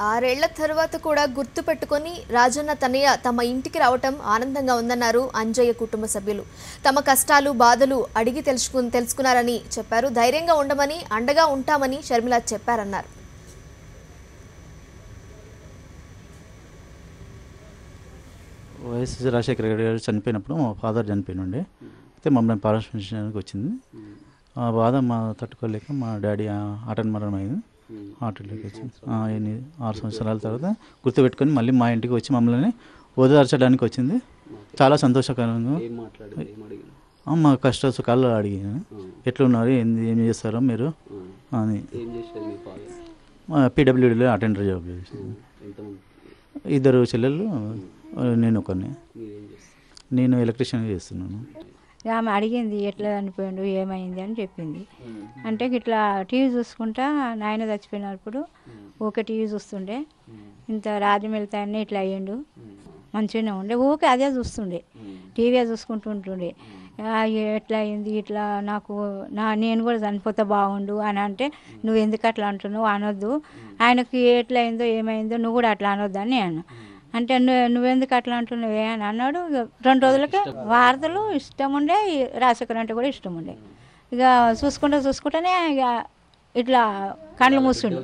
6 ఏళ్ల తర్వాత కూడా గుర్తు పెట్టుకొని రాజన్న తనయ్య తమ ఇంటికి రావటం ఆనందంగా ఉందన్నారు అంజయ్య కుటుంబ సభ్యులు. తమ కష్టాలు బాధలు అడిగి తెలుసుకున్నారని చెప్పారు. ధైర్యంగా ఉండమని అండగా ఉంటామని షర్మిల చెప్పారన్నారు. వైఎస్ రాజశేఖర గారు చనిపోయినప్పుడు మా ఫాదర్ చనిపోయినండి. అయితే మమ్మల్ని పరామర్శించడానికి వచ్చింది. ఆ బాధ మా తట్టుకోలేక మా డాడీ ఆటన్ మరణం అయింది. ఆటోలోకి వచ్చి 6 సంవత్సరాల తర్వాత గుర్తుపెట్టుకొని మళ్ళీ మా ఇంటికి వచ్చి మమ్మల్ని ఓదార్చడానికి వచ్చింది. చాలా సంతోషకరంగా మా కష్ట సుఖాలు అడిగాను. ఎట్లున్నారు, ఏం చేస్తారో మీరు అని. పీడబ్ల్యూడీలో అటెండర్ జాబ్ చేసాను. 2 చెల్లెళ్ళు, నేను ఒకరిని. నేను ఎలక్ట్రీషియన్గా చేస్తున్నాను. ఆమె అడిగింది ఎట్లా చనిపోయిండు ఏమైంది అని చెప్పింది. అంటే ఇట్లా టీవీ చూసుకుంటా నాయన చచ్చిపోయినప్పుడు ఊకే టీవీ చూస్తుండే, ఇంత రాజ్యం వెళ్తాయని ఇట్లా అయ్యిండు, మంచిగానే ఉండే, ఊకే అదే చూస్తుండే, టీవీ చూసుకుంటూ ఉంటుండే. ఎట్లా అయింది ఇట్లా నేను కూడా చనిపోతే బాగుండు అని అంటే, నువ్వు ఎందుకు అట్లా అంటున్నావు, అనొద్దు, ఆయనకి ఎట్లా అయిందో ఏమైందో నువ్వు కూడా అట్లా అనొద్దు అని నేను అంటే, నువ్వెందుకు అట్లా అంటున్నావే అని అన్నాడు. 2 రోజులకే వార్తలు ఇష్టం ఉండే, రాజశేఖర్ అంటే కూడా ఇష్టం ఉండే. ఇక చూసుకుంటూనే ఇక ఇట్లా కళ్ళు మూసిండు.